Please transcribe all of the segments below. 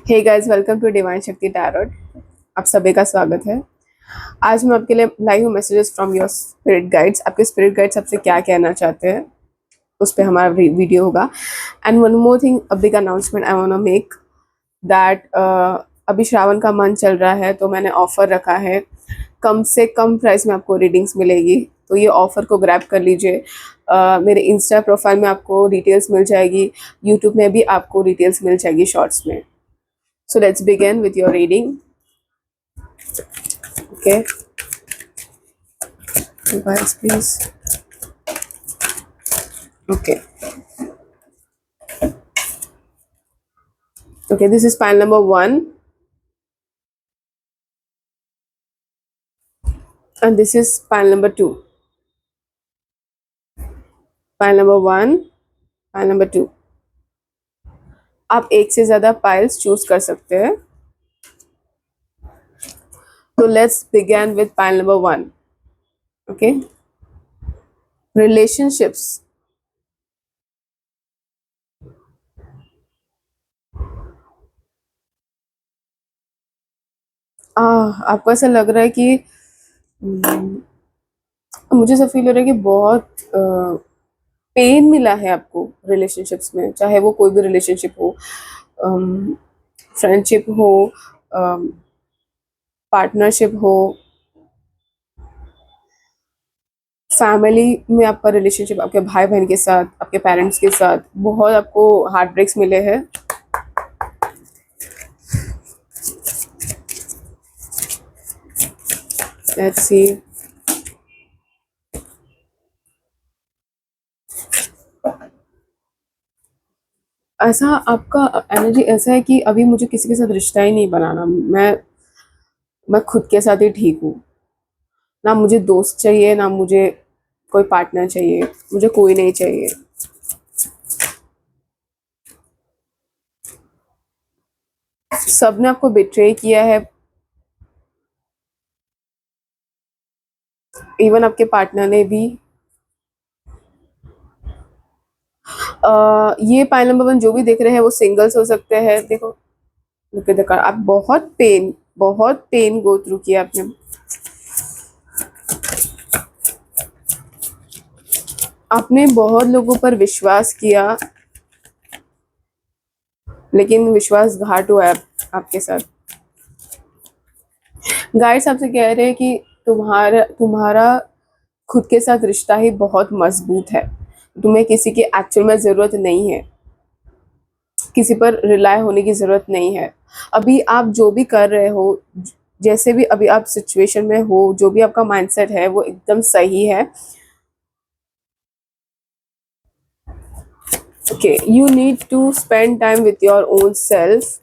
Hey guys, welcome to divine Shakti tarot. आप सभी का स्वागत है। आज मैं आपके लिए लाई हूँ messages from your spirit guides. आपके स्पिरिट गाइड्स आपसे क्या कहना चाहते हैं उस पर हमारा वीडियो होगा। And one more thing, a big announcement I want to make that अभी श्रावण का मंथ चल रहा है, तो मैंने ऑफर रखा है। कम से कम प्राइस में आपको रीडिंग्स मिलेगी, तो ये ऑफर को ग्रैब कर लीजिए। मेरे इंस्टा प्रोफाइल में आपको डिटेल्स मिल जाएगी, यूट्यूब में भी आपको डिटेल्स मिल जाएगी शॉर्ट्स में। So let's begin with your reading. Okay, you guys, please. Okay. Okay, this is pile number 1, and this is pile number 2. Pile number 1, pile number 2. आप एक से ज्यादा पाइल्स चूज कर सकते हैं। तो let's begin with pile number 1. Okay. Relationships. आपको ऐसा लग रहा है कि मुझे ऐसा फील हो रहा है कि बहुत पेन मिला है आपको रिलेशनशिप्स में, चाहे वो कोई भी रिलेशनशिप हो, फ्रेंडशिप हो, पार्टनरशिप हो, फैमिली में आपका रिलेशनशिप, आपके भाई बहन के साथ, आपके पेरेंट्स के साथ, बहुत आपको हार्ट ब्रेक्स मिले हैं। Let's see. ऐसा आपका एनर्जी ऐसा है कि अभी मुझे किसी के साथ रिश्ता ही नहीं बनाना, मैं खुद के साथ ही ठीक हूँ। ना मुझे दोस्त चाहिए, ना मुझे कोई पार्टनर चाहिए, मुझे कोई नहीं चाहिए। सबने आपको बिट्रे किया है, इवन आपके पार्टनर ने भी। ये पाइल नंबर 1 जो भी देख रहे हैं वो सिंगल्स हो सकते हैं। देखो, लुक एट द कार्ड। आप बहुत पेन गो थ्रू किया आपने। आपने बहुत लोगों पर विश्वास किया, लेकिन विश्वासघात हुआ है आपके साथ। गाइड्स आपसे कह रहे हैं कि तुम्हारा खुद के साथ रिश्ता ही बहुत मजबूत है। तुम्हें किसी की एक्चुअल में जरूरत नहीं है, किसी पर रिलाय होने की जरूरत नहीं है। अभी आप जो भी कर रहे हो, जैसे भी अभी आप सिचुएशन में हो, जो भी आपका माइंडसेट है वो एकदम सही है। Okay, you need to spend time with your own self.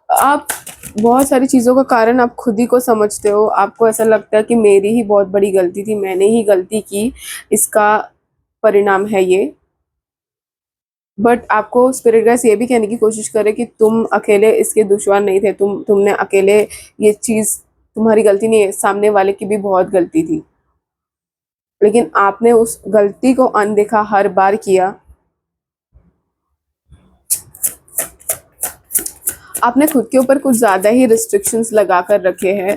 आप बहुत सारी चीज़ों का कारण आप खुद ही को समझते हो। आपको ऐसा लगता है कि मेरी ही बहुत बड़ी गलती थी, मैंने ही गलती की, इसका परिणाम है ये। बट आपको स्पिरिट गाइड्स ये भी कहने की कोशिश करे कि तुम अकेले इसके दुश्मन नहीं थे। तुमने अकेले ये चीज़, तुम्हारी गलती नहीं है, सामने वाले की भी बहुत गलती थी, लेकिन आपने उस गलती को अनदेखा हर बार किया। आपने खुद के ऊपर कुछ ज्यादा ही रिस्ट्रिक्शंस लगा कर रखे हैं।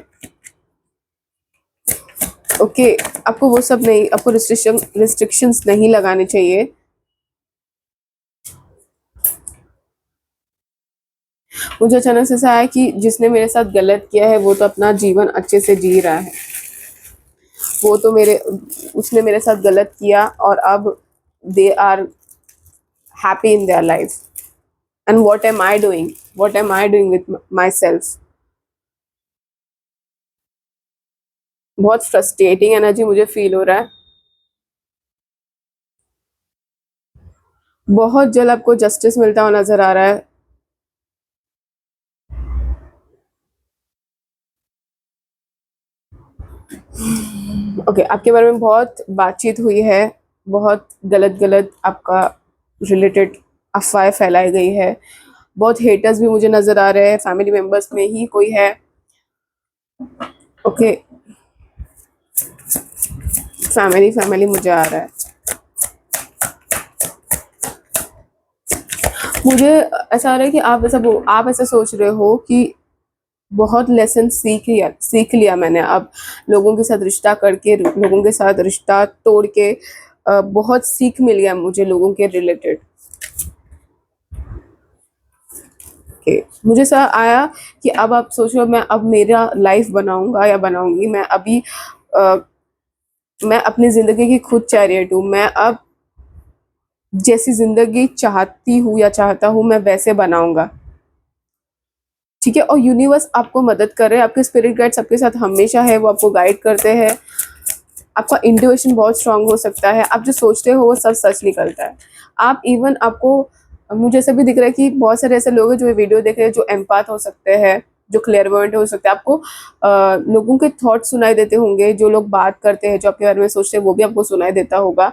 ओके, आपको वो सब नहीं, आपको रिस्ट्रिक्शंस नहीं लगाने चाहिए। मुझे अचानक से ऐसा है कि जिसने मेरे साथ गलत किया है वो तो अपना जीवन अच्छे से जी रहा है। वो तो उसने मेरे साथ गलत किया और अब they are happy in their life. And what am I doing, what am I doing with my self. बहुत फ्रस्ट्रेटिंग एनर्जी मुझे फील हो रहा है। बहुत जल्द आपको जस्टिस मिलता हुआ नजर आ रहा है। ओके, आपके बारे में बहुत बातचीत हुई है, बहुत गलत गलत आपका रिलेटेड अफवाहें फैलाई गई है। बहुत हेटर्स भी मुझे नजर आ रहे हैं, फैमिली मेंबर्स में ही कोई है। ओके, फैमिली मुझे आ रहा है। मुझे ऐसा आ रहा है कि आप ऐसा सोच रहे हो कि बहुत लेसन सीख लिया मैंने अब, लोगों के साथ रिश्ता करके, लोगों के साथ रिश्ता तोड़ के बहुत सीख मिल गया मुझे लोगों के रिलेटेड के। मुझे ऐसा आया कि अब आप सोचो, मैं अब मेरा लाइफ बनाऊंगा या बनाऊंगी, अ, मैं अपनी जिंदगी की खुद चैरियट हूँ। मैं अब जैसी जिंदगी चाहती हूँ या चाहता हूँ मैं वैसे बनाऊंगा। ठीक है, और यूनिवर्स आपको मदद कर रहे हैं, आपके स्पिरिट गाइड सबके साथ हमेशा है, वो आपको गाइड करते हैं। आपका इंट्यूशन बहुत स्ट्रांग हो सकता है, आप जो सोचते हो वो सब सच निकलता है। आप इवन आपको, मुझे ऐसा भी दिख रहा है कि बहुत सारे ऐसे लोग हैं जो ये वीडियो देख रहे हैं, जो एम्पाथ हो सकते हैं, जो क्लेयरवॉयंट हो सकते हैं। आपको लोगों के थॉट सुनाई देते होंगे, जो लोग बात करते हैं, जो आपके बारे में सोचते हैं, वो भी आपको सुनाई देता होगा।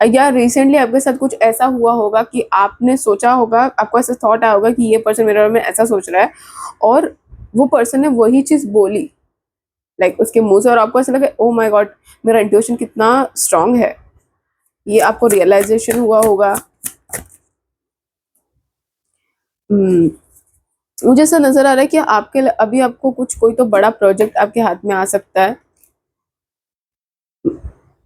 या रिसेंटली आपके साथ कुछ ऐसा हुआ होगा कि आपने सोचा होगा, आपको ऐसा थॉट आया होगा कि ये पर्सन मेरे बारे में ऐसा सोच रहा है, और वो पर्सन ने वही चीज बोली, लाइक उसके मुंह से, और आपको ऐसा लगा ओ माय गॉड, मेरा इंट्यूशन कितना स्ट्रांग है। ये आपको रियलाइजेशन हुआ होगा। हम्म, मुझे ऐसा नजर आ रहा है कि अभी आपको कुछ कोई तो बड़ा प्रोजेक्ट आपके हाथ में आ सकता है।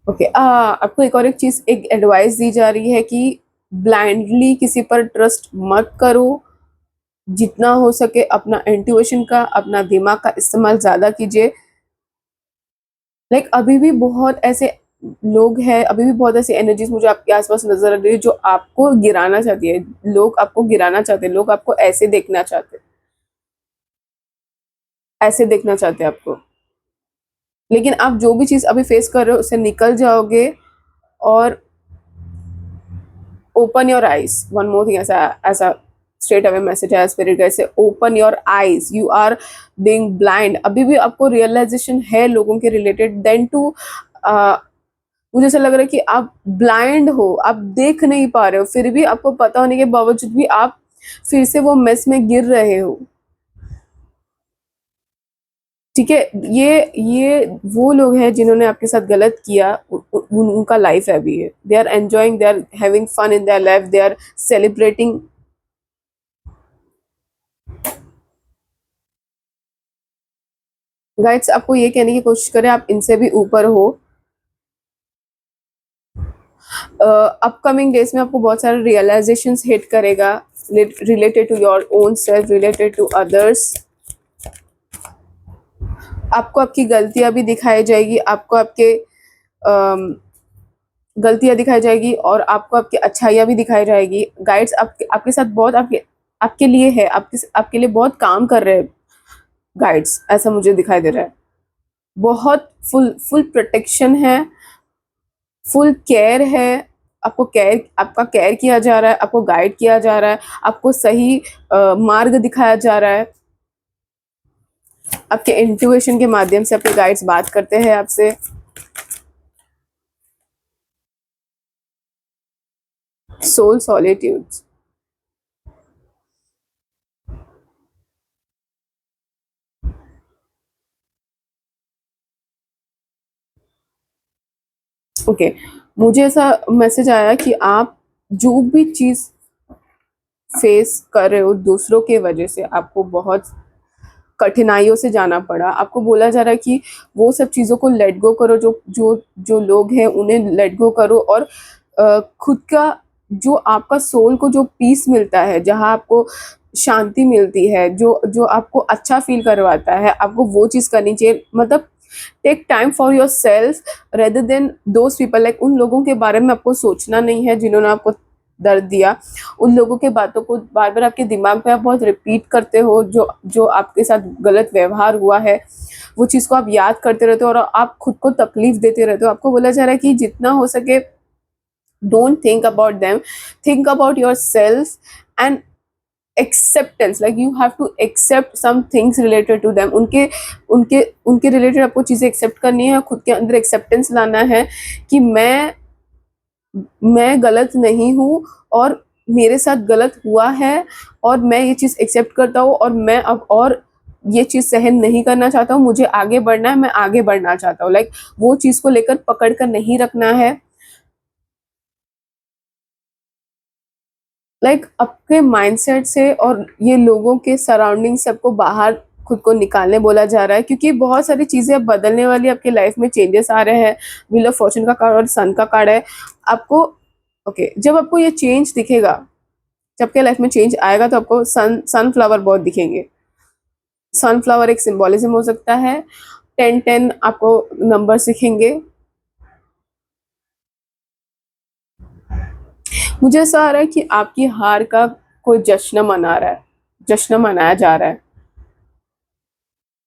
ओके, आपको एक चीज, एक एडवाइस दी जा रही है कि ब्लाइंडली किसी पर ट्रस्ट मत करो। जितना हो सके अपना इंट्यूशन का, अपना दिमाग का इस्तेमाल ज्यादा कीजिए। लाइक अभी भी बहुत ऐसे लोग हैं, अभी भी बहुत ऐसी एनर्जीज मुझे आपके आसपास नजर आ रही है जो आपको गिराना चाहती है। लोग आपको गिराना चाहते हैं, लोग आपको ऐसे देखना चाहते हैं, ऐसे देखना चाहते हैं आपको। लेकिन आप जो भी चीज अभी फेस कर रहे हो उससे निकल जाओगे। और open your eyes, one more thing, ऐसा ऐसा स्ट्रेट अवे मैसेज है स्पिरिट गाइड से, open your eyes, you are being blind. अभी भी आपको रियलाइजेशन है लोगों के रिलेटेड, देन टू मुझे ऐसा लग रहा है कि आप ब्लाइंड हो, आप देख नहीं पा रहे हो, फिर भी आपको पता होने के बावजूद भी आप फिर से वो मेस में गिर रहे हो। ठीक है, ये वो लोग हैं जिन्होंने आपके साथ गलत किया, उनका लाइफ है अभी, है they are enjoying, they are having fun in their life, they are celebrating. Guides आपको ये कहने की कोशिश करें आप इनसे भी ऊपर हो। अपकमिंग डेज में आपको बहुत सारे रियलाइजेशंस हिट करेगा, related to your own self, related to others. आपको आपकी गलतियां भी दिखाई जाएगी, आपको आपके गलतियां दिखाई जाएगी, और आपको आपकी अच्छाइयां भी दिखाई जाएगी। गाइड्स आपके साथ बहुत, आपके लिए है, आपके लिए बहुत काम कर रहे हैं गाइड्स, ऐसा मुझे दिखाई दे रहा है। बहुत फुल फुल प्रोटेक्शन है, फुल केयर है। आपका केयर किया जा रहा है, आपको गाइड किया जा रहा है, आपको सही मार्ग दिखाया जा रहा है। आपके इंट्यूशन के माध्यम से आपके गाइड्स बात करते हैं आपसे। Soul solitudes, okay. मुझे ऐसा मैसेज आया कि आप जो भी चीज फेस कर रहे हो दूसरों के वजह से, आपको बहुत कठिनाइयों से जाना पड़ा, आपको बोला जा रहा है कि वो सब चीज़ों को लेट गो करो, जो जो जो लोग हैं उन्हें लेट गो करो, और खुद का, जो आपका सोल को जो पीस मिलता है, जहाँ आपको शांति मिलती है, जो जो आपको अच्छा फील करवाता है, आपको वो चीज़ करनी चाहिए। मतलब take time for your self rather than those people, like उन लोगों के बारे में आपको सोचना नहीं है जिन्होंने आपको दर्द दिया। उन लोगों के बातों को बार बार आपके दिमाग में आप बहुत रिपीट करते हो, जो जो आपके साथ गलत व्यवहार हुआ है, वो चीज़ को आप याद करते रहते हो, और आप खुद को तकलीफ देते रहते हो। आपको बोला जा रहा है कि जितना हो सके don't think about them, think about yourself, and acceptance, like you have to accept some things related to them. उनके उनके उनके रिलेटेड आपको चीज़ें एक्सेप्ट करनी है, खुद के अंदर एक्सेप्टेंस लाना है कि मैं गलत नहीं हूँ, और मेरे साथ गलत हुआ है, और मैं ये चीज़ एक्सेप्ट करता हूँ, और मैं अब और ये चीज़ सहन नहीं करना चाहता हूँ, मुझे आगे बढ़ना है, मैं आगे बढ़ना चाहता हूँ। लाइक वो चीज़ को लेकर पकड़ कर नहीं रखना है। लाइक आपके माइंडसेट से और ये लोगों के सराउंडिंग सबको बाहर खुद को निकालने बोला जा रहा है, क्योंकि बहुत सारी चीजें अब बदलने वाली, आपके लाइफ में चेंजेस आ रहे हैं। व्हील ऑफ फॉर्चून का कार्ड और सन का कार्ड है आपको। ओके, जब आपको ये चेंज दिखेगा, जब आपके लाइफ में चेंज आएगा तो आपको सनफ्लावर बहुत दिखेंगे। सनफ्लावर एक सिंबोलिज्म हो सकता है। 10-10 आपको नंबर दिखेंगे। मुझे ऐसा आ रहा है कि आपकी हार का कोई जश्न मना रहा है, जश्न मनाया जा रहा है,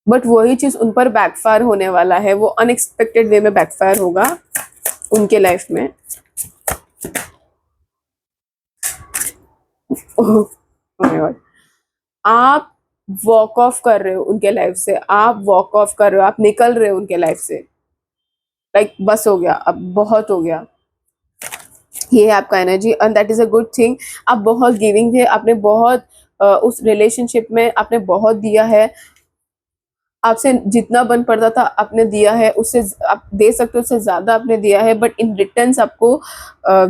बट वही चीज उन पर बैकफायर होने वाला है। वो अनएक्सपेक्टेड वे में बैकफायर होगा उनके लाइफ में। ओह माय गॉड, आप वॉक ऑफ कर रहे हो उनके लाइफ से, आप वॉक ऑफ कर रहे हो, आप निकल रहे हो उनके लाइफ से। लाइक बस हो गया, अब बहुत हो गया। ये है आपका energy and that is a good thing. आप बहुत गिविंग थे, आपने बहुत उस रिलेशनशिप में आपने बहुत दिया है। आपसे जितना बन पड़ता था आपने दिया है, उससे आप दे सकते हो उससे ज्यादा आपने दिया है, बट इन रिटर्न आपको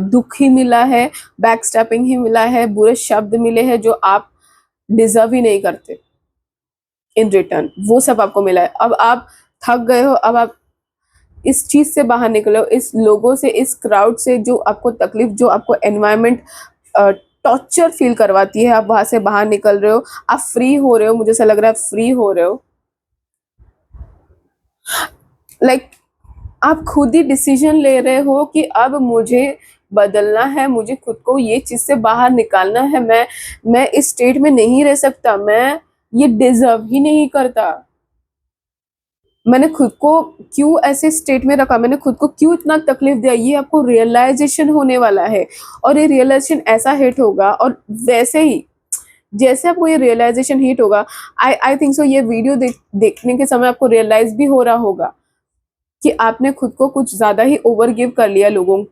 दुख ही मिला है, बैक स्टैपिंग ही मिला है, बुरे शब्द मिले हैं जो आप डिजर्व ही नहीं करते। इन रिटर्न वो सब आपको मिला है। अब आप थक गए हो, अब आप इस चीज से बाहर निकलो, इस लोगों से, इस क्राउड से, जो आपको तकलीफ, जो आपको एनवायरमेंट टॉर्चर फील करवाती है, आप वहां से बाहर निकल रहे हो। आप फ्री हो रहे हो, मुझे ऐसा लग रहा है फ्री हो रहे हो। लाइक आप खुद ही डिसीजन ले रहे हो कि अब मुझे बदलना है, मुझे खुद को ये चीज से बाहर निकालना है। मैं इस स्टेट में नहीं रह सकता, मैं ये डिजर्व ही नहीं करता। मैंने खुद को क्यों ऐसे स्टेट में रखा, मैंने खुद को क्यों इतना तकलीफ दिया, ये आपको रियलाइजेशन होने वाला है। और ये रियलाइजेशन ऐसा हिट होगा, और वैसे ही जैसे आपको ये रियलाइजेशन हिट होगा, आई थिंक सो ये वीडियो देखने के समय आपको रियलाइज भी हो रहा होगा कि आपने खुद को कुछ ज्यादा ही ओवर गिव कर लिया लोगों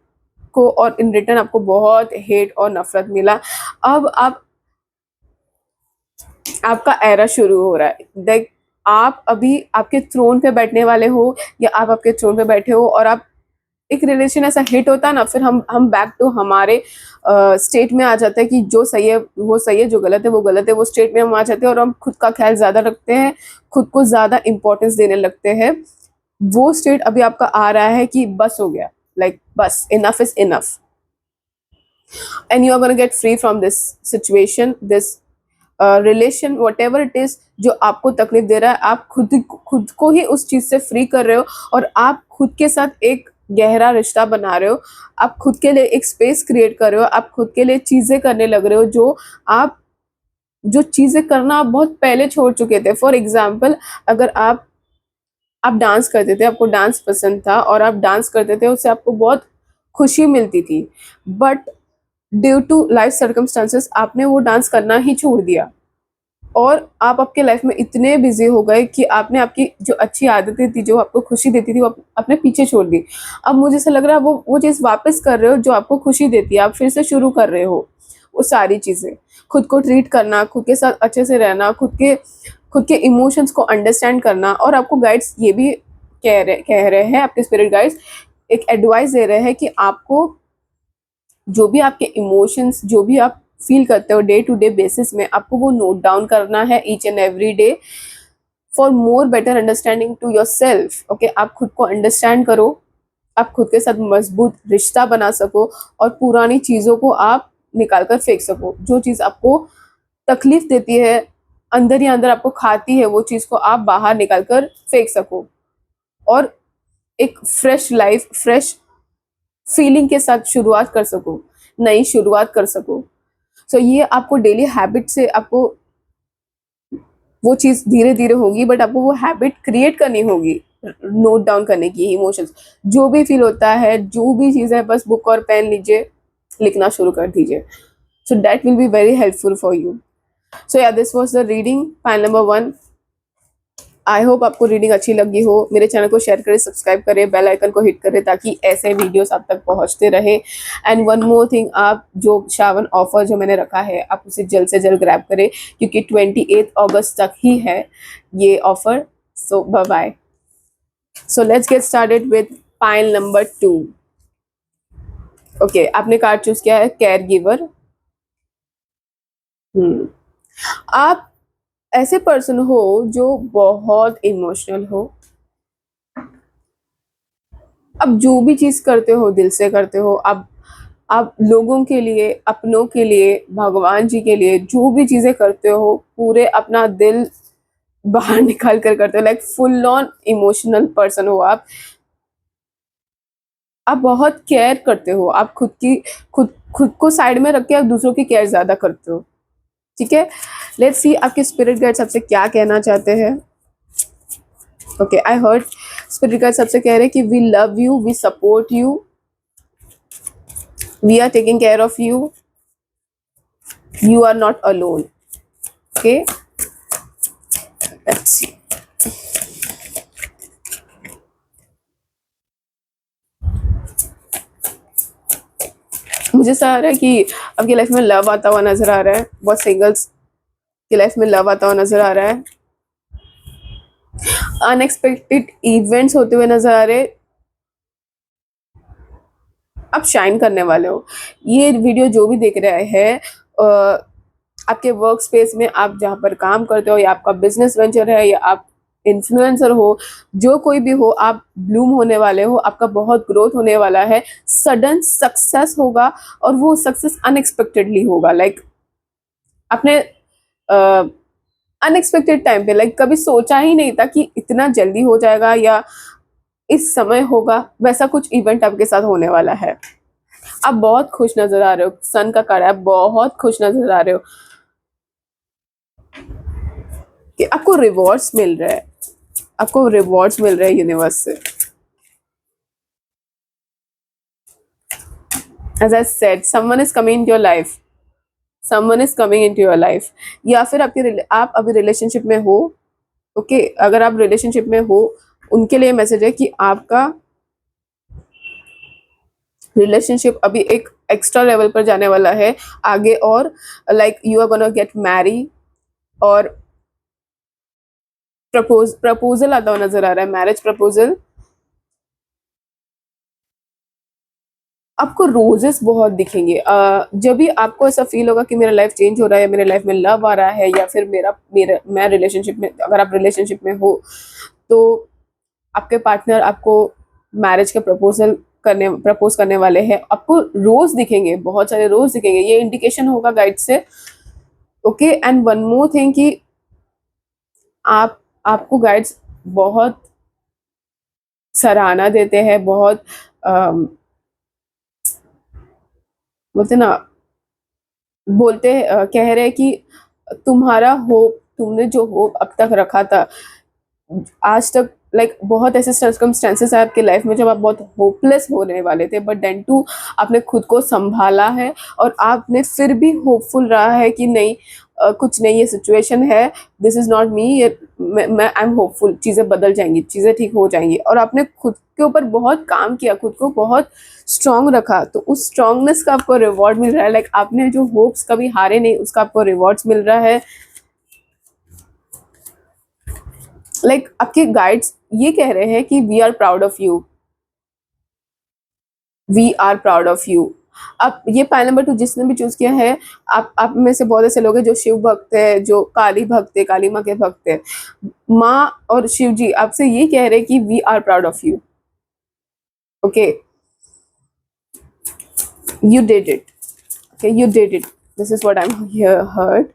को, और इन रिटर्न आपको बहुत हेट और नफरत मिला। अब आप, आपका एरा शुरू हो रहा है। देख, आप अभी आपके थ्रोन पे बैठने वाले हो, या आप आपके थ्रोन पे बैठे हो, और आप एक रिलेशन ऐसा हिट होता है ना, फिर हम बैक टू हमारे स्टेट में आ जाते हैं कि जो सही है वो सही है, जो गलत है वो गलत है। वो स्टेट में हम आ जाते हैं और हम खुद का ख्याल ज्यादा रखते हैं, खुद को ज्यादा इंपॉर्टेंस देने लगते हैं। वो स्टेट अभी आपका आ रहा है कि बस हो गया, लाइक बस, enough is enough, and you are gonna get free from this situation, this relation, whatever it is जो आपको तकलीफ दे रहा है। आप खुद को ही उस चीज से फ्री कर रहे हो, और आप खुद के साथ एक गहरा रिश्ता बना रहे हो। आप खुद के लिए एक स्पेस क्रिएट कर रहे हो, आप खुद के लिए चीजें करने लग रहे हो जो आप, जो चीजें करना आप बहुत पहले छोड़ चुके थे। फॉर एग्जाम्पल, अगर आप डांस करते थे, आपको डांस पसंद था और आप डांस करते थे, उससे आपको बहुत खुशी मिलती थी, but due to life circumstances आपने वो डांस करना ही छोड़ दिया, और आप आपके लाइफ में इतने बिजी हो गए कि आपने आपकी जो अच्छी आदतें थी, जो आपको खुशी देती थी, वो अपने पीछे छोड़ दी। अब मुझे ऐसा लग रहा है वो चीज़ वापस कर रहे हो जो आपको खुशी देती है, आप फिर से शुरू कर रहे हो वो सारी चीज़ें। खुद को ट्रीट करना, खुद के साथ अच्छे से रहना, खुद के इमोशंस को अंडरस्टैंड करना। और आपको गाइड्स ये भी कह रहे हैं, आपके स्पिरिट गाइड्स एक एडवाइस दे रहे हैं कि आपको जो भी आपके इमोशंस, जो भी आप फील करते हो डे टू डे बेसिस में, आपको वो नोट डाउन करना है each and every day, for more better understanding to yourself. Okay, आप खुद को अंडरस्टैंड करो, आप खुद के साथ मजबूत रिश्ता बना सको, और पुरानी चीज़ों को आप निकाल कर फेंक सको। जो चीज़ आपको तकलीफ देती है, अंदर ही अंदर आपको खाती है, वो चीज़ को आप बाहर निकाल कर फेंक सको, और एक फ्रेश लाइफ, फ्रेश फीलिंग के साथ शुरुआत कर सको, नई शुरुआत कर सको। सो ये आपको डेली हैबिट से आपको वो चीज़ धीरे धीरे होगी, बट आपको वो हैबिट क्रिएट करनी होगी, नोट डाउन करने की इमोशंस, जो भी फील होता है, जो भी चीज़ है, बस बुक और पेन लीजिए, लिखना शुरू कर दीजिए। So that will be very helpful for you. So yeah this was the reading pile number 1। I hope आपको रीडिंग अच्छी लगी हो। मेरे चैनल को शेयर करें, सब्सक्राइब करें, बेल आइकन को हिट करें, ताकि ऐसे वीडियोस आप तक पहुंचते रहे। एंड वन मोर थिंग, आप जो श्रावण ऑफर जो मैंने रखा है, आप उसे जल्द से जल्द ग्रैब करें, क्योंकि 28 अगस्त तक ही है ये offer. So bye bye. So let's get started with pile number 2। Okay, आपने कार्ड चूज किया है केयर गिवर। हम्म। आप ऐसे पर्सन हो जो बहुत इमोशनल हो। अब जो भी चीज करते हो दिल से करते हो। आप लोगों के लिए, अपनों के लिए, भगवान जी के लिए जो भी चीजें करते हो पूरे अपना दिल बाहर निकाल कर करते हो। Like full on emotional person हो आप बहुत केयर करते हो। आप खुद खुद को साइड में रख के आप दूसरों की केयर ज्यादा करते हो। ठीक है, लेट्स सी आपके स्पिरिट गाइड सबसे क्या कहना चाहते हैं। Okay, I heard spirit guide सबसे कह रहे हैं कि we love you, we support you, we are taking care of you, you are not alone. Okay, let's see. मुझे ऐसा आ रहा है कि आपकी लाइफ में लव आता हुआ नजर आ रहा है। बहुत सिंगल्स की लाइफ में लव आता हुआ नजर आ रहा है। अनएक्सपेक्टेड इवेंट्स होते हुए नजर आ रहे हैं। आप शाइन करने वाले हो। ये वीडियो जो भी देख रहे हैं, आपके वर्क स्पेस में, आप जहाँ पर काम करते हो, या आपका बिजनेस वेंचर है, या आप इन्फ्लुएंसर हो, जो कोई भी हो, आप ब्लूम होने वाले हो। आपका बहुत ग्रोथ होने वाला है। सडन सक्सेस होगा, और वो सक्सेस अनएक्सपेक्टेडली होगा। लाइक आपने अनएक्सपेक्टेड टाइम पे, लाइक कभी सोचा ही नहीं था कि इतना जल्दी हो जाएगा या इस समय होगा। वैसा कुछ इवेंट आपके साथ होने वाला है। आप बहुत खुश नजर आ रहे हो। सन का कार्ड है, आप बहुत खुश नजर आ रहे हो कि आपको रिवॉर्ड्स मिल रहा है। आपको रिवॉर्ड्स मिल रहे हैं यूनिवर्स से। As I said, someone is coming in your life. Someone is coming in to your life. या फिर आप अभी रिलेशनशिप में हो। ओके, अगर आप रिलेशनशिप में हो, उनके लिए मैसेज है कि आपका रिलेशनशिप अभी एक एक्स्ट्रा लेवल पर जाने वाला है आगे। और like you are gonna get marry, और प्रपोजल आता हुआ नजर आ रहा है, मैरिज प्रपोजल। आपको रोजेस बहुत दिखेंगे। जब भी आपको ऐसा फील होगा कि मेरा लाइफ चेंज हो रहा है, मेरे लाइफ में लव आ रहा है, या फिर मेरा मेरा मैं रिलेशनशिप में, अगर आप रिलेशनशिप में हो तो आपके पार्टनर आपको मैरिज का प्रपोज करने वाले हैं। आपको रोज दिखेंगे, बहुत सारे रोज दिखेंगे। ये इंडिकेशन होगा गाइड से। Okay, and one more thing कि आपको गाइड्स बहुत सराहना देते हैं। बहुत बोलते ना, कह रहे हैं कि तुम्हारा होप, तुमने जो होप अब तक रखा था आज तक, लाइक बहुत ऐसे सर्कमस्टेंसेस है आपके लाइफ में जब आप बहुत होपलेस होने वाले थे, बट देन टू आपने खुद को संभाला है, और आपने फिर भी होपफुल रहा है कि नहीं, कुछ नहीं, ये सिचुएशन है, दिस इज नॉट मी, ये मैं आई एम होपफुल, चीज़ें बदल जाएंगी, चीज़ें ठीक हो जाएंगी। और आपने खुद के ऊपर बहुत काम किया, खुद को बहुत स्ट्रांग रखा, तो उस स्ट्रांगनेस का आपको रिवॉर्ड मिल रहा है। लाइक आपने जो होप्स कभी हारे नहीं, उसका आपको रिवॉर्ड्स मिल रहा है। आपके गाइड्स ये कह रहे हैं कि we are proud of you, we are proud of you. अब ये पाइल नंबर 2 जिसने भी चूज किया है, आप में से बहुत ऐसे लोग हैं जो शिव भक्त है, जो काली भक्त है, काली माँ के भक्त है। माँ और शिव जी आपसे ये कह रहे हैं कि we are proud of you. Okay, you did it. Okay, you did it. This is what I am heard,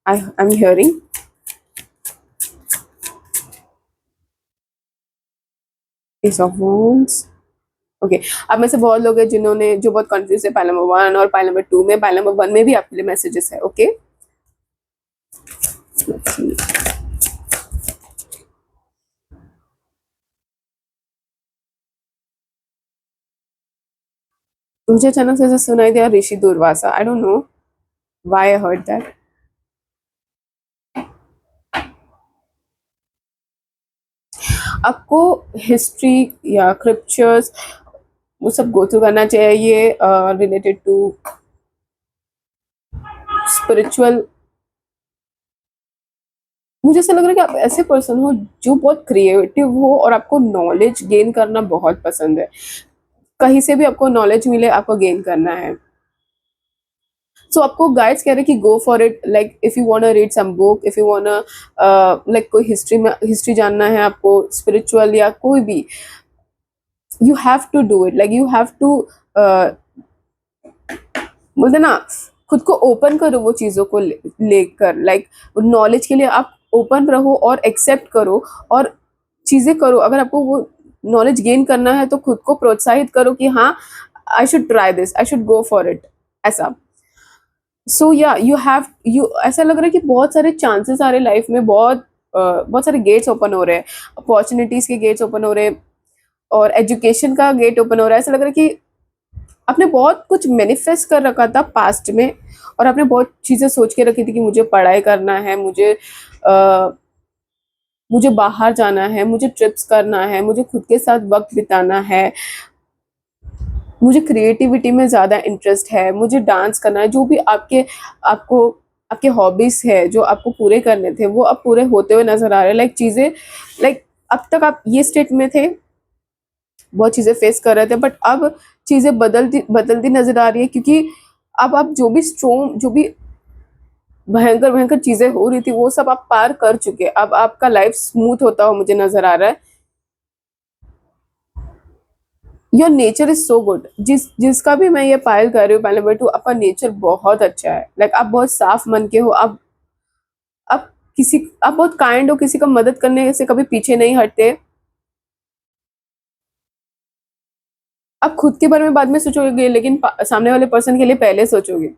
I am hearing. Ace of wands. Okay, अब में से बहुत लोग हैं जिन्होंने, जो बहुत कंफ्यूज है पाइल नंबर 1 और पाइल नंबर 2 में। पाइल नंबर 1 में भी आपके लिए मैसेजेस है। ओके, मुझे अचानक से ऐसा सुनाई दिया Rishi Durvasa. I don't know why I heard that. आपको हिस्ट्री या स्क्रिप्चर्स वो सब गो थ्रू करना चाहिए रिलेटेड टू स्पिरिचुअल। मुझे ऐसा लग रहा है कि आप ऐसे पर्सन हो जो बहुत क्रिएटिव हो, और आपको नॉलेज गेन करना बहुत पसंद है। कहीं से भी आपको नॉलेज मिले, आपको गेन करना है। सो आपको गाइड्स कह रहे हैं कि go for it, like if you want to read some book, if you want like कोई हिस्ट्री में हिस्ट्री जानना है आपको, स्पिरिचुअल या कोई भी, you have to do it, like you have to बोलते ना, खुद को ओपन करो वो चीज़ों को लेकर, लाइक नॉलेज के लिए आप ओपन रहो और एक्सेप्ट करो और चीज़ें करो। अगर आपको वो नॉलेज गेन करना है तो खुद को प्रोत्साहित करो कि हाँ, I should try this, I should go for it, ऐसा। सो या यू हैव यू ऐसा लग रहा है कि बहुत सारे चांसेस आ रहे लाइफ में, बहुत सारे गेट्स ओपन हो रहे हैं, अपॉर्चुनिटीज के गेट्स ओपन हो रहे हैं और एजुकेशन का गेट ओपन हो रहा है। ऐसा लग रहा है कि आपने बहुत कुछ मैनिफेस्ट कर रखा था पास्ट में और आपने बहुत चीज़ें सोच के रखी थी कि मुझे पढ़ाई करना है, मुझे बाहर जाना है, मुझे ट्रिप्स करना है, मुझे खुद के साथ वक्त बिताना है, मुझे क्रिएटिविटी में ज़्यादा इंटरेस्ट है, मुझे डांस करना है, जो भी आपको आपके हॉबीज़ है जो आपको पूरे करने थे वो अब पूरे होते हुए नज़र आ रहे हैं। लाइक चीज़ें, लाइक अब तक आप ये स्टेट में थे, बहुत चीज़ें फेस कर रहे थे, बट अब चीज़ें बदलती बदलती नज़र आ रही है, क्योंकि अब आप जो भी भयंकर भयंकर चीज़ें हो रही थी वो सब आप पार कर चुके हैं। अब आपका लाइफ स्मूथ होता हुआ मुझे नज़र आ रहा है। Your nature is so good, जिसका भी मैं ये पायल कर रही हूँ, पहले बैठू, आपका नेचर बहुत अच्छा है। लाइक आप बहुत साफ मन के हो, आप आप बहुत काइंड हो, किसी का मदद करने से कभी पीछे नहीं हटते। आप खुद के बारे में बाद में सोचोगे, लेकिन सामने वाले पर्सन के लिए पहले सोचोगे।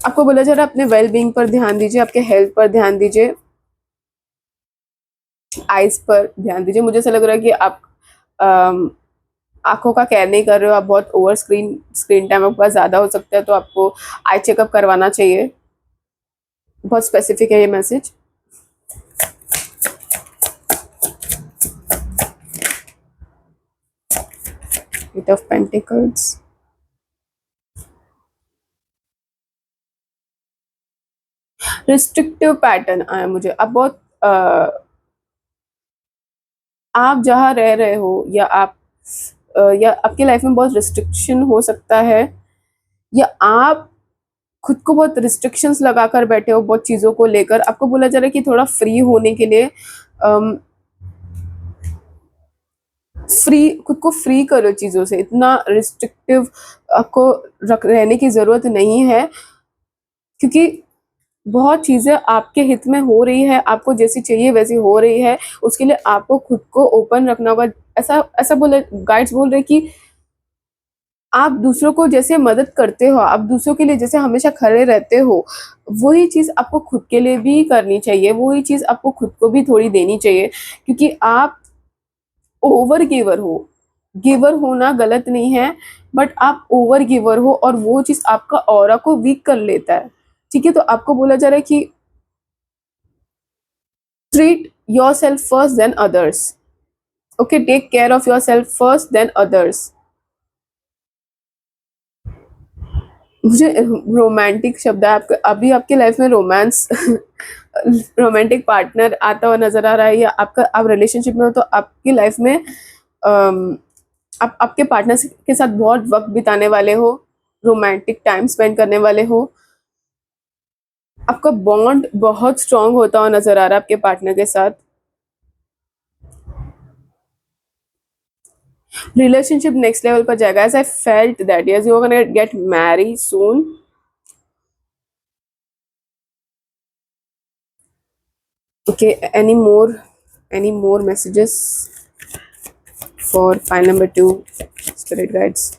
आपको बोला जा रहा है अपने वेल बींग पर ध्यान दीजिए, आपके हेल्थ पर ध्यान दीजिए, आइज पर ध्यान दीजिए। मुझे ऐसा लग रहा है कि आप आंखों का केयर नहीं कर रहे हो, आप बहुत ओवर स्क्रीन टाइम आपका ज़्यादा हो सकता है, तो आपको आई चेकअप करवाना चाहिए। बहुत स्पेसिफिक है ये message. Eight of pentacles, restrictive pattern आया मुझे। अब बहुत आप जहाँ रह रहे हो या आपकी लाइफ में बहुत रिस्ट्रिक्शन हो सकता है, या आप खुद को बहुत रिस्ट्रिक्शंस लगाकर बैठे हो बहुत चीज़ों को लेकर। आपको बोला जा रहा है कि थोड़ा फ्री होने के लिए खुद को फ्री करो चीज़ों से, इतना रिस्ट्रिक्टिव आपको रहने की ज़रूरत नहीं है, क्योंकि बहुत चीज़ें आपके हित में हो रही है, आपको जैसी चाहिए वैसी हो रही है। उसके लिए आपको खुद को ओपन रखना होगा। ऐसा ऐसा बोले, गाइड्स बोल रहे कि आप दूसरों को जैसे मदद करते हो, आप दूसरों के लिए जैसे हमेशा खड़े रहते हो, वही चीज़ आपको खुद के लिए भी करनी चाहिए, वही चीज़ आपको खुद को भी थोड़ी देनी चाहिए, क्योंकि आप ओवर गिवर हो। गिवर होना गलत नहीं है, बट आप ओवर गिवर हो और वो चीज़ आपका ऑरा को वीक कर लेता है। ठीक है, तो आपको बोला जा रहा है कि treat yourself first then others. Okay, take care of yourself first then others. मुझे रोमांटिक शब्द है आपके, अभी आपकी लाइफ में रोमांस रोमांटिक पार्टनर आता हुआ नजर आ रहा है, या आप रिलेशनशिप में हो तो आपकी लाइफ में आप आपके पार्टनर के साथ बहुत वक्त बिताने वाले हो, रोमांटिक टाइम स्पेंड करने वाले हो। आपका बॉन्ड बहुत स्ट्रांग होता हुआ नजर आ रहा है आपके पार्टनर के साथ। रिलेशनशिप नेक्स्ट लेवल पर जाएगा, as I felt that yes you are gonna get marry soon. Okay, any more messages for file number 2, spirit guides?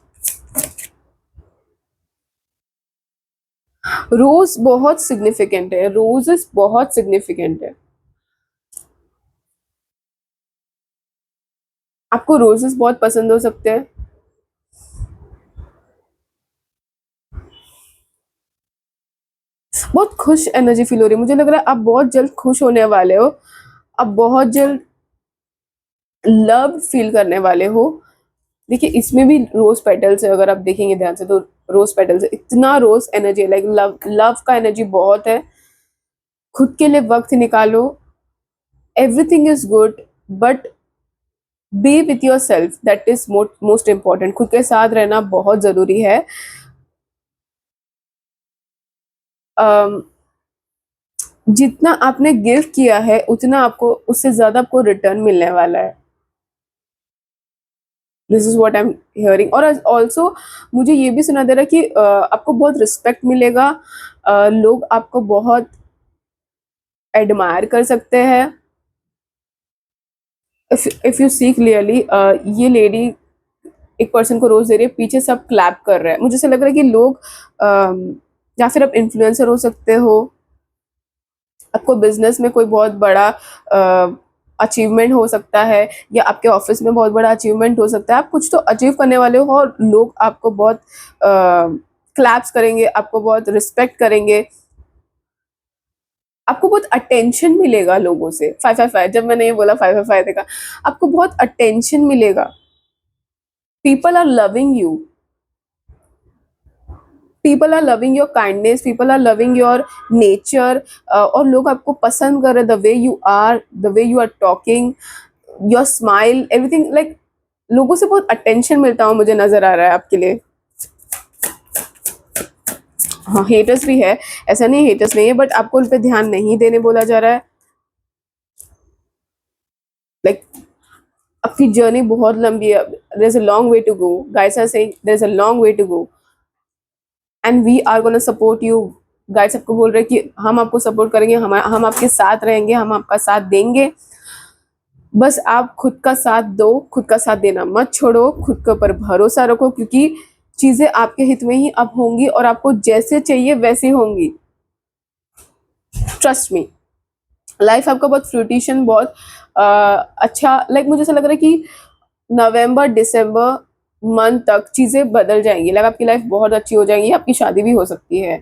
रोज बहुत सिग्निफिकेंट है, रोजेस बहुत सिग्निफिकेंट है। आपको रोजेस बहुत पसंद हो सकते हैं। बहुत खुश एनर्जी फील हो रही है, मुझे लग रहा है आप बहुत जल्द खुश होने वाले हो, आप बहुत जल्द लव फील करने वाले हो। देखिए, इसमें भी रोज पेटल्स है, अगर आप देखेंगे ध्यान से तो रोज पेटल्स है, इतना रोज एनर्जी है, लाइक लव लव का एनर्जी बहुत है। खुद के लिए वक्त निकालो, everything is good, but B with your self, that is most important. खुद के साथ रहना बहुत ज़रूरी है। जितना आपने गिव किया है उतना आपको, उससे ज़्यादा आपको रिटर्न मिलने वाला है। This is what I am hearing. और ऑल्सो मुझे ये भी सुना दे रहा है कि आपको बहुत रिस्पेक्ट मिलेगा, लोग आपको बहुत एडमायर कर सकते हैं। इफ यू सी क्लियरली, ये लेडी एक पर्सन को रोज दे रही है, पीछे सब क्लैप कर रहे हैं। मुझे ऐसा लग रहा है कि लोग या फिर आप इन्फ्लुएंसर हो सकते हो, आपको बिजनेस में कोई बहुत बड़ा अचीवमेंट हो सकता है, या आपके ऑफिस में बहुत बड़ा अचीवमेंट हो सकता है। आप कुछ तो अचीव करने वाले हो और लोग आपको बहुत क्लैप्स करेंगे, आपको बहुत रिस्पेक्ट करेंगे, आपको बहुत अटेंशन मिलेगा लोगों से। 555, जब मैंने ये बोला 555 देखा, आपको बहुत अटेंशन मिलेगा। People are loving you, people are loving your kindness, people are loving your nature. और लोग आपको पसंद कर रहे, the way you are, the way you are talking, your smile, everything, like लोगों से बहुत अटेंशन मिलता हुआ मुझे नजर आ रहा है आपके लिए। हाँ, हेटर्स भी है, ऐसा नहीं हेटर्स नहीं है, बट आपको उन पे ध्यान नहीं देने बोला जा रहा है। लाइक आपकी जर्नी बहुत लंबी है, there is a long way to go, guys are saying there is a long way to go and we are gonna support you. Guys आपको बोल रहे हैं कि हम आपको सपोर्ट करेंगे, हम आपके साथ रहेंगे, हम आपका साथ देंगे। बस आप खुद का साथ दो, खुद का साथ देना मत छोड़ो, खुद के ऊपर भरोसा रखो, क्योंकि चीजें आपके हित में ही अब होंगी और आपको जैसे चाहिए वैसे होंगी। ट्रस्ट मी, लाइफ आपका बहुत फ्रूटिशन, बहुत अच्छा, लाइक मुझे ऐसा लग रहा है कि नवंबर दिसंबर मंथ तक चीजें बदल जाएंगी, लाइक आपकी लाइफ बहुत अच्छी हो जाएगी, आपकी शादी भी हो सकती है।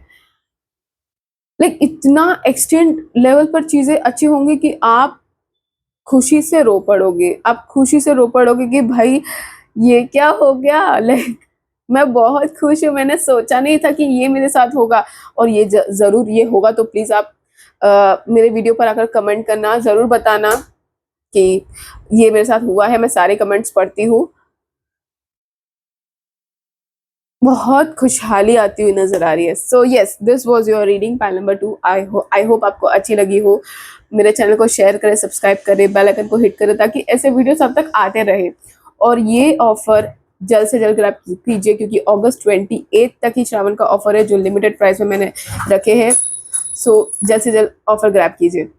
लाइक इतना एक्सटेंड लेवल पर चीजें अच्छी होंगी कि आप खुशी से रो पड़ोगे, आप खुशी से रो पड़ोगे कि भाई ये क्या हो गया। लाइक मैं बहुत खुश हूँ, मैंने सोचा नहीं था कि ये मेरे साथ होगा, और ये जरूर ये होगा। तो प्लीज आप मेरे वीडियो पर आकर कमेंट करना, जरूर बताना कि ये मेरे साथ हुआ है। मैं सारे कमेंट्स पढ़ती हूँ। बहुत खुशहाली आती हुई नजर आ रही है। So yes, this was your reading pile number 2। I hope आपको अच्छी लगी हो। मेरे चैनल को शेयर करें, सब्सक्राइब करें, बेल आइकन को हिट करें, ताकि ऐसे वीडियोस अब तक आते रहे। और ये ऑफर जल्द से जल्द ग्रैब कीजिए, क्योंकि अगस्त 28 तक ही श्रावण का ऑफर है, जो लिमिटेड प्राइस में मैंने रखे हैं। सो जल्द से जल्द ऑफर ग्रैब कीजिए।